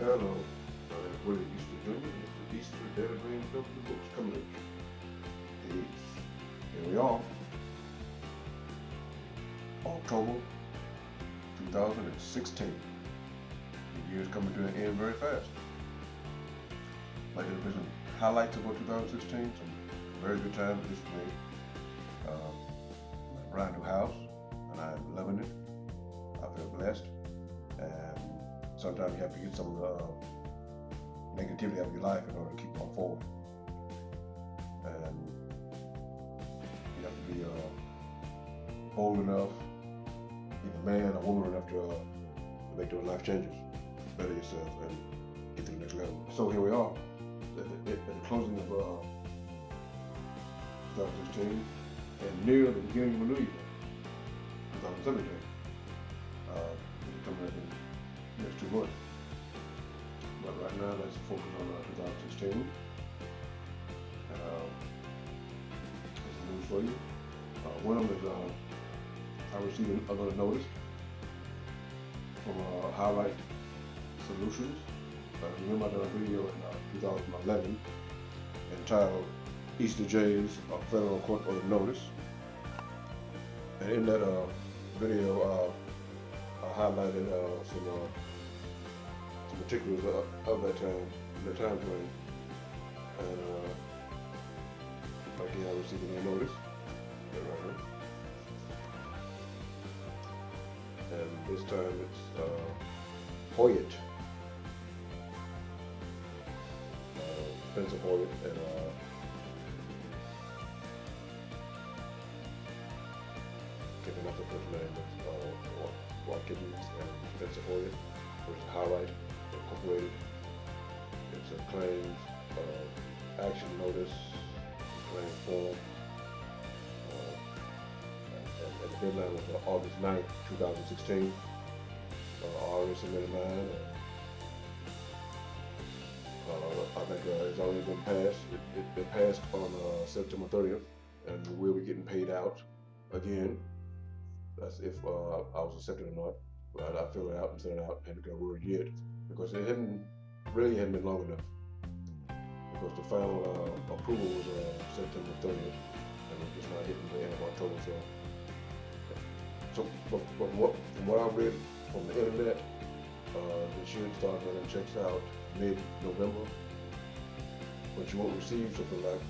Hello, my name is Willie Easter Jr. It's the Easter Daily Green Books coming at you. Here we are, October 2016. The year's coming to an end very fast. Like there's been some highlights about 2016, some very good times at this point. A brand new house, and I'm loving it. I feel blessed, and sometimes you have to get some negativity out of your life in order to keep on forward. And you have to be bold enough, either man or woman enough to make those life changes, better yourself, and get to the next level. So here we are, at the closing of 2016, and near the beginning of a new year, 2017. Coming up in the next 2 months. But right now, let's focus on 2016. There's some news for you. One of them is I received another notice from HireRight Solutions. Remember I did a video in 2011 entitled Easterj's Federal Court Order Notice. And in that video, I highlighted some particulars of that time, the time frame, and again I received a notice right here, and this time it's Hoyt, Spencer Hoyt, and giving up the first name of Marquis and Spencer Hoyt versus HireRight Incorporated. It's a claims action notice, claim form, and the deadline was August 9th, 2016. I already submitted mine. I think it's already been passed. It passed on September 30th, and we'll be getting paid out again. That's if I was accepted or not. But I filled it out and sent it out, hadn't got word yet, because it hadn't been long enough. Because the final approval was September 30th, and we're just not hitting the end of October. But from what I read from the internet, it should start getting checks out mid-November, but you won't receive something like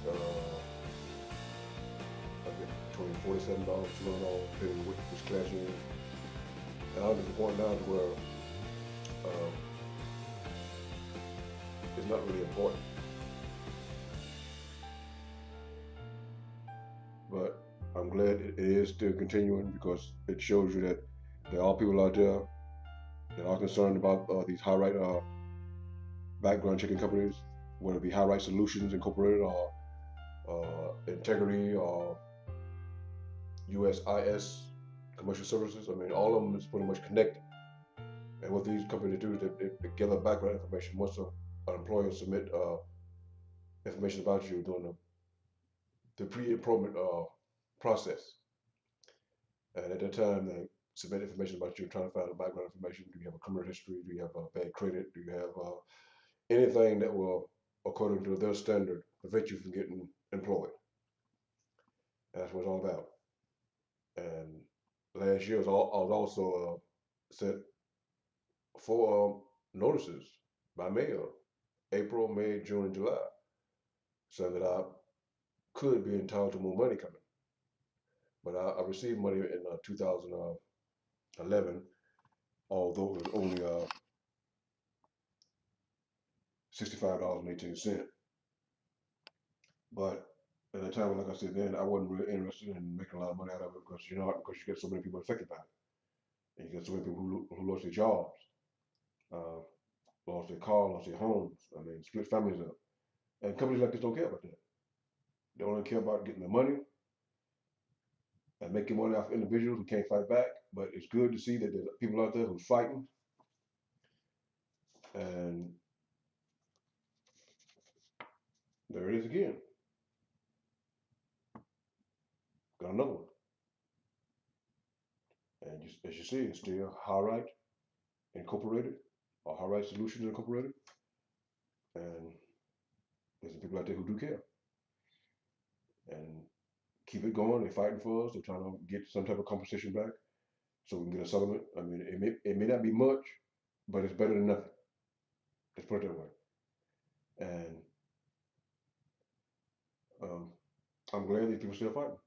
$47, $200, depending on which class you're in. And I'll get the point down to where it's not really important. But I'm glad it is still continuing, because it shows you that there are people out there that are concerned about these HireRight background checking companies, whether it be HireRight Solutions Incorporated or Integrity or USIS Commercial Services. I mean, all of them is pretty much connected. And what these companies do is they gather background information once an employer submit information about you during the pre-employment process. And at that time, they submit information about you, trying to find the background information. Do you have a criminal history? Do you have bad credit? Do you have anything that will, according to their standard, prevent you from getting employed? And that's what it's all about. And last year I was also sent 4 notices by mail, April, May, June, and July, saying that I could be entitled to more money coming. But I received money in 2011, although it was only $65.18. But at the time, like I said then, I wasn't really interested in making a lot of money out of it, because you get so many people affected by it. And you get so many people who lost their jobs, lost their car, lost their homes. I mean, split families up. And companies like this don't care about that. They only care about getting the money and making money off individuals who can't fight back. But it's good to see that there's people out there who's fighting. And there it is again. Got another one. And as you see, it's still HireRight Incorporated, HireRight Solutions Incorporated, and there's some people out there who do care and keep it going. They're fighting for us. They're trying to get some type of compensation back so we can get a settlement. I mean, it may not be much, but it's better than nothing. Let's put it that way. And um, I'm glad these people are still fighting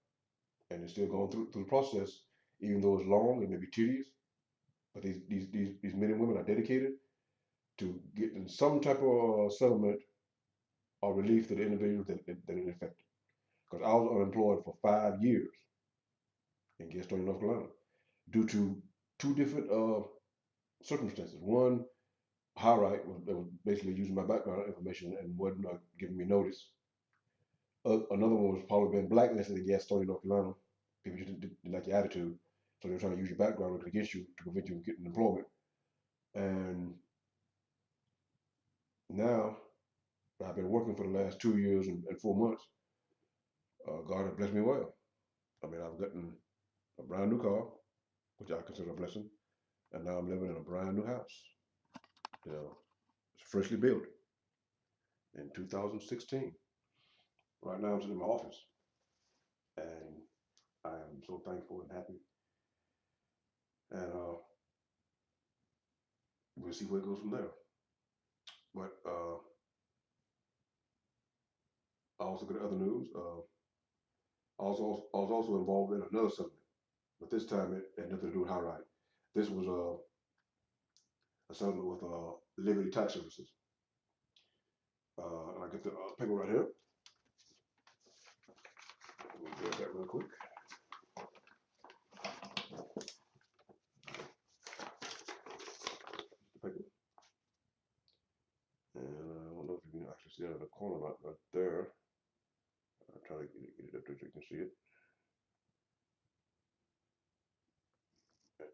and they're still going through the process, even though it's long, it may be tedious. But these men and women are dedicated to getting some type of settlement or relief to the individuals that it affected. Because I was unemployed for 5 years in Gastonia, North Carolina, due to two different circumstances. One, HireRight was basically using my background information and wasn't giving me notice. Another one was probably been blacklisted in Gastonia, North Carolina. People just didn't like your attitude, so they were trying to use your background against you to prevent you from getting employment. And now I've been working for the last 2 years and 4 months. God has blessed me well. I mean, I've gotten a brand new car, which I consider a blessing, and now I'm living in a brand new house. You know, it's freshly built in 2016. Right now, I'm sitting in my office, and I am so thankful and happy. And we'll see where it goes from there. But I also got other news. I was also involved in another settlement, but this time it had nothing to do with HireRight. This was a settlement with Liberty Tax Services. I get the paper right here. We'll grab that real quick. The paper. And I don't know if you can actually see it in the corner right there. I'll try to get it up there so you can see it. And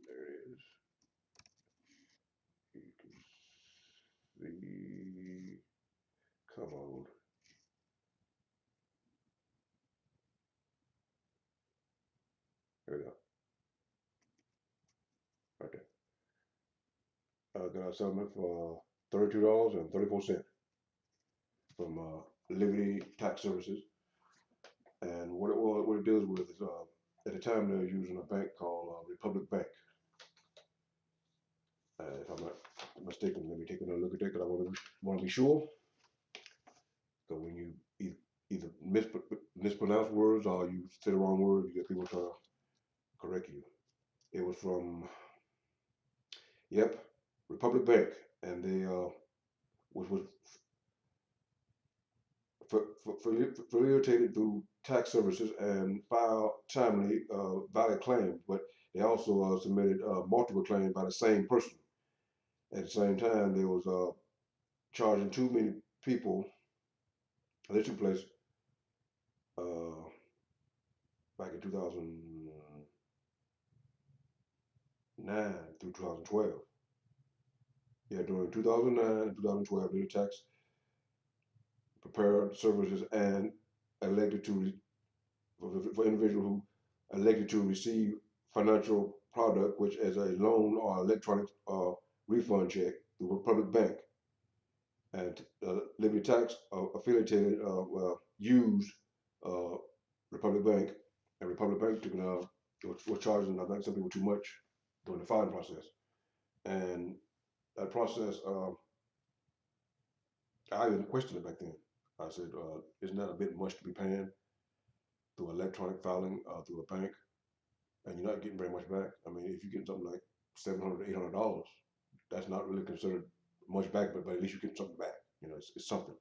there it is. You can see. Come on. There we go. Right there. I got a settlement for $32.34 from Liberty Tax Services. And what it deals with is at the time they were using a bank called Republic Bank. If I'm not mistaken, let me take another look at that because I want to be sure. So when you either mispronounce words or you say the wrong word, you get people trying to correct you. It was from, yep, Republic Bank, and they was facilitated through tax services and filed timely valid claims, but they also submitted multiple claims by the same person. At the same time, they was charging too many people. This took place back in 2009 through 2012. Yeah, during 2009 and 2012, the tax prepared services and elected to for individuals who elected to receive financial product, which is a loan or electronic refund check through a public bank. And Liberty Tax affiliated used Republic Bank, and Republic Bank took was charging, I think, some people too much during the filing process. And that process, I even questioned it back then. I said, isn't that a bit much to be paying through electronic filing through a bank, and you're not getting very much back? I mean, if you get something like $700, $800, that's not really considered much back, but at least you get something back. You know, it's something.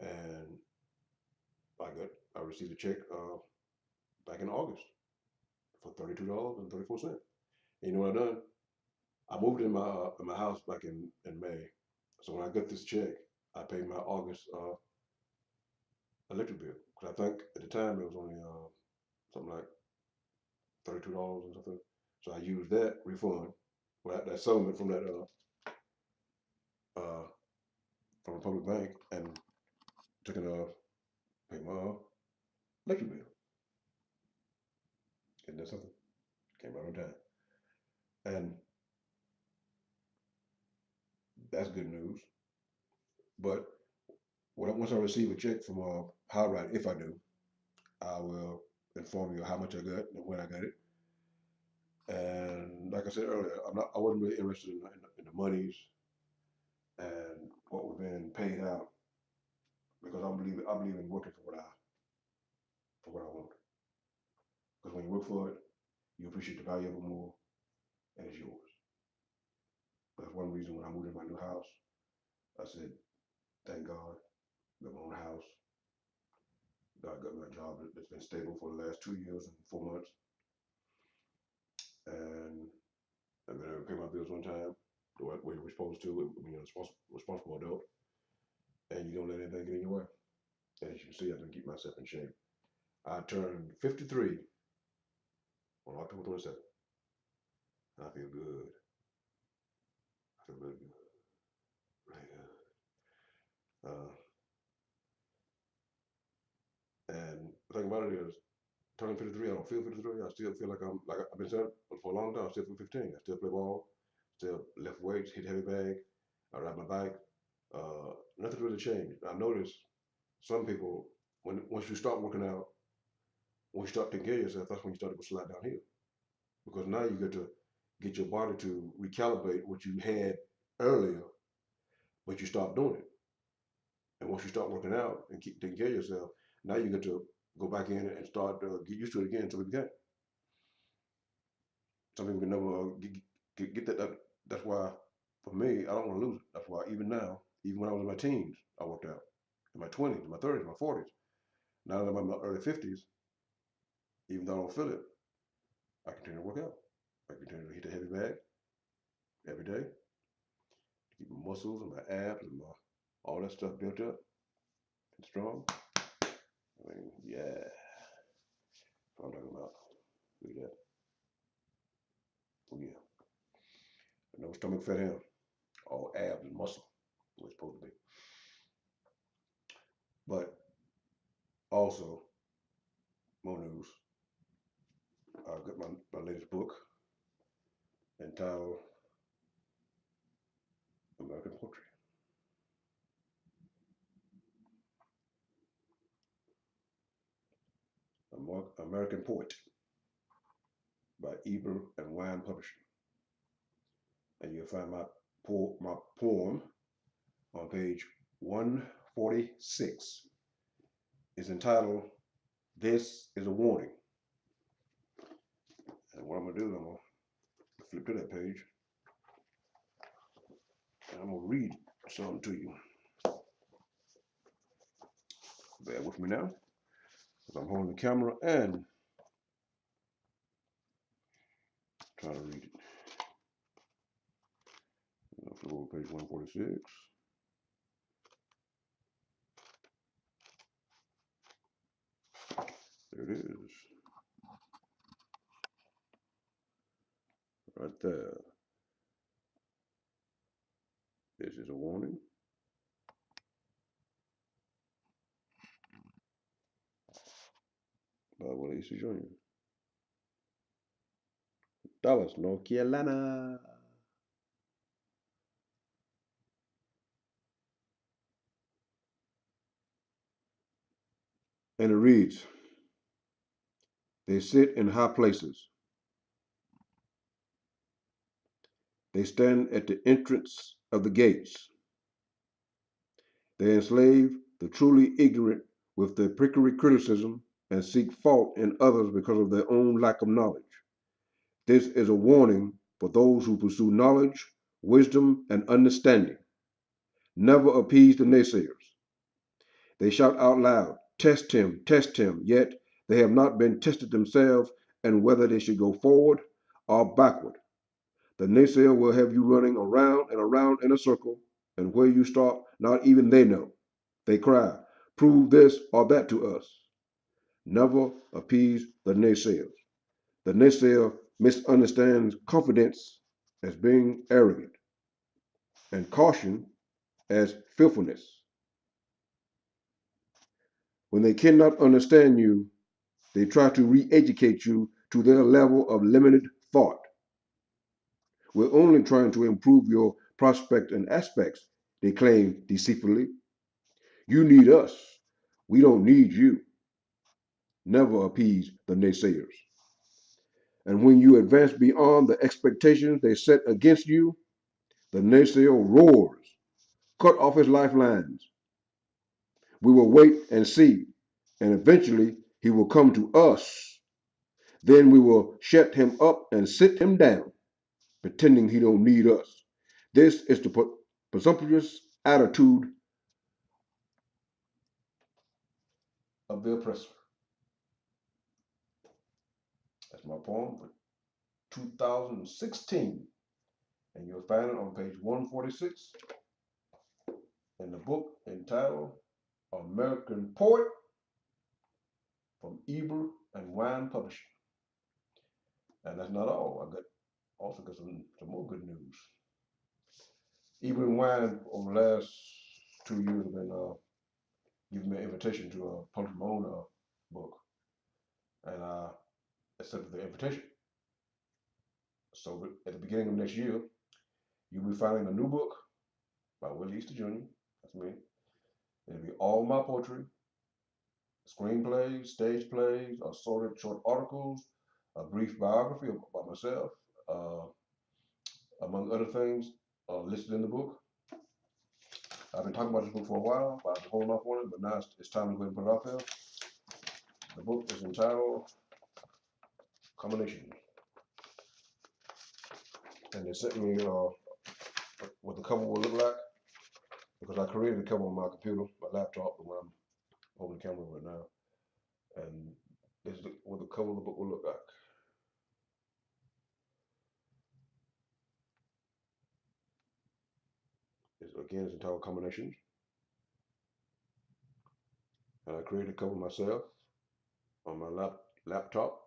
And I received a check back in August for $32.34. And you know what I done? I moved in my house back in May. So when I got this check, I paid my August electric bill. Because I think at the time it was only something like $32 or something. So I used that refund, that settlement from that from Republic Bank, and took it pay my electric bill. Isn't that something? Came right on time. And That's good news. But once I receive a check from HireRight, if I do, I will inform you how much I got and when I got it. And like I said earlier, I wasn't really interested in the monies and what was being paid out because I believe in working for what I want. Because when you work for it, you appreciate the value of it more, and it's yours. That's one reason when I moved in my new house, I said, thank God, got my own house. God got me a job that's been stable for the last 2 years and 4 months, and I've been able to pay my bills on time the way we're supposed to when you're a responsible adult, and you don't let anything get in your way. And as you can see, I've been keeping myself in shape. I turned 53 on October 27th. I feel good. I feel really good. Really good. And the thing about it is, turning 53, I don't feel 53. I still feel like I've been saying for a long time. I still feel 15. I still play ball, still lift weights, hit heavy bag. I ride my bike. Nothing really changed. I noticed some people, once you start working out, once you start taking care of yourself, that's when you start to slide downhill. Because now you get to get your body to recalibrate what you had earlier, but you stop doing it. And once you start working out and keep taking care of yourself, now you get to go back in and start get used to it again until we can. Some people can never get that. That's why, for me, I don't want to lose it. That's why even now, even when I was in my teens, I worked out. In my 20s, in my 30s, my 40s. Now that I'm in my early 50s, even though I don't feel it, I continue to work out. I continue to hit the heavy bag every day to keep my muscles and my abs and all that stuff built up and strong. I mean, yeah. That's what I'm talking about. Look at that. Oh, yeah. No stomach fat here. All abs and muscle. What it's supposed to be. But also, more news. I got my latest book entitled American Poetry. American Poet by EBER and WEIN Publishing. And you'll find my poem on page 146. It's entitled, This is a Warning. And what I'm going to do is I'm going to flip to that page. And I'm going to read something to you. Bear with me now, because I'm holding the camera and trying to read it. I'll flip over page 146. There it is. Right there. This is a warning. By Willie Easter Jr. Dallas, North Carolina. And it reads, they sit in high places. They stand at the entrance of the gates. They enslave the truly ignorant with their prickly criticism and seek fault in others because of their own lack of knowledge. This is a warning for those who pursue knowledge, wisdom, and understanding. Never appease the naysayers. They shout out loud, test him, yet they have not been tested themselves and whether they should go forward or backward. The naysayer will have you running around and around in a circle, and where you stop, not even they know. They cry, prove this or that to us. Never appease the naysayers. The naysayer misunderstands confidence as being arrogant and caution as filthfulness. When they cannot understand you, they try to re-educate you to their level of limited thought. We're only trying to improve your prospects, and aspects, they claim deceitfully. You need us. We don't need you. Never appease the naysayers. And when you advance beyond the expectations they set against you, the naysayer roars, cut off his lifelines. We will wait and see, and eventually he will come to us. Then we will shut him up and sit him down, pretending he don't need us. This is the presumptuous attitude of the oppressor. That's my poem for 2016. And you'll find it on page 146 in the book entitled American Poet from EBER and WEIN Publishing. And that's not all. I also got some more good news. EBER and WEIN over the last 2 years have been giving me an invitation to publish my own book. And I accepted the invitation. So at the beginning of next year, you'll be finding a new book by Willie Easter Jr. That's me. It'll be all my poetry, screenplays, stage plays, assorted short articles, a brief biography about myself, among other things listed in the book. I've been talking about this book for a while, but I've been holding off on it, but now it's time to go and put it out there. The book is entitled Combinations. And they sent me what the cover will look like, because I created the cover on my computer, my laptop, the one I'm holding the camera right now. And this is what the cover of the book will look like. Again, it's entitled Combinations. And I created the cover myself on my laptop.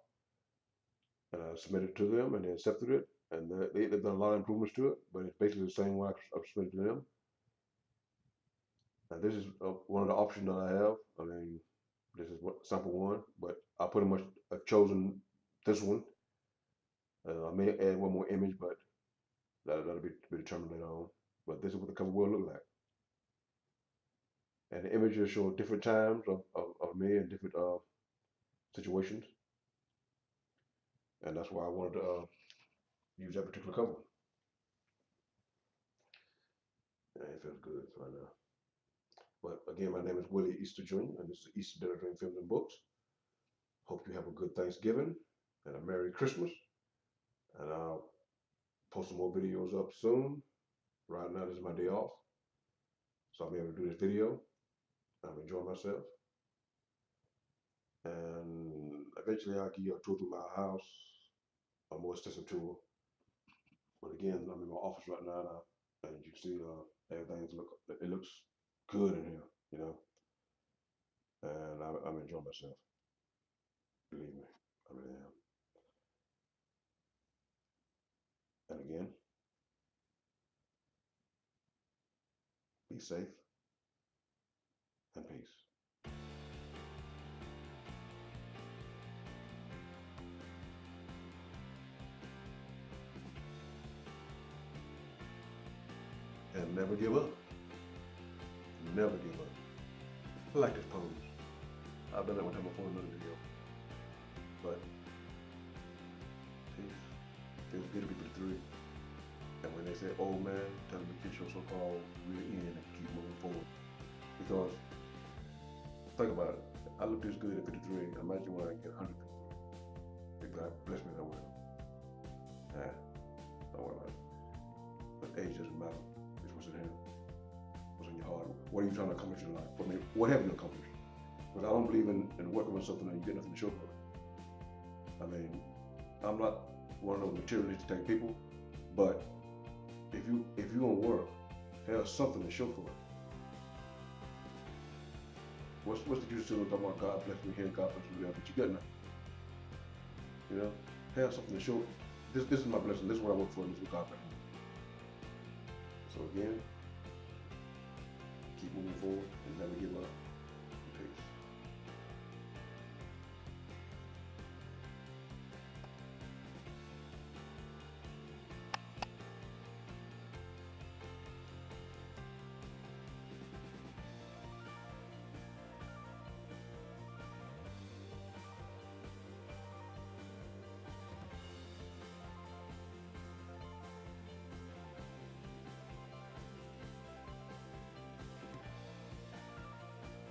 And I submitted it to them, and they accepted it. And they've done a lot of improvements to it, but it's basically the same one I've submitted to them. And this is one of the options that I have. I mean, this is sample one, but I pretty much have chosen this one. I may add one more image, but that'll be determined later on. But this is what the cover will look like. And the images show different times of me in different situations. And that's why I wanted to use that particular cover. And it feels good right now. But again, my name is Willie Easter Jr., and this is Easter Dream Films and Books. Hope you have a good Thanksgiving and a Merry Christmas. And I'll post some more videos up soon. Right now, this is my day off, so I'll be able to do this video. I'm enjoying myself. And eventually, I'll give you a tour through my house, a more extensive tour. But again, I'm in my office right now, and you can see it looks good in here, you know. And I'm enjoying myself. Believe me, I really am. And again, be safe and peace. And never give up. Never give up. I like this pose. I've done that one time before in another video. But peace. Feels good to be 53. And when they say old man, tell them to get your so-called rear end and keep moving forward. Because think about it. I look this good at 53. Imagine when I get 100. If God bless me, I will. Yeah, don't worry about it. But age doesn't matter. It's what's in here. What's in your heart. What are you trying to accomplish in life? I mean, what have you accomplished? Because I don't believe in working on something and you get nothing to show for it. I mean, I'm not one of those materialistic type people, but if you don't work, have something to show for it. What's the use of talking about God bless me here, God bless me there, but you got nothing? You know, have something to show. This is my blessing. This is what I work for, and this is what God bless me. So again, keep moving forward and never give up.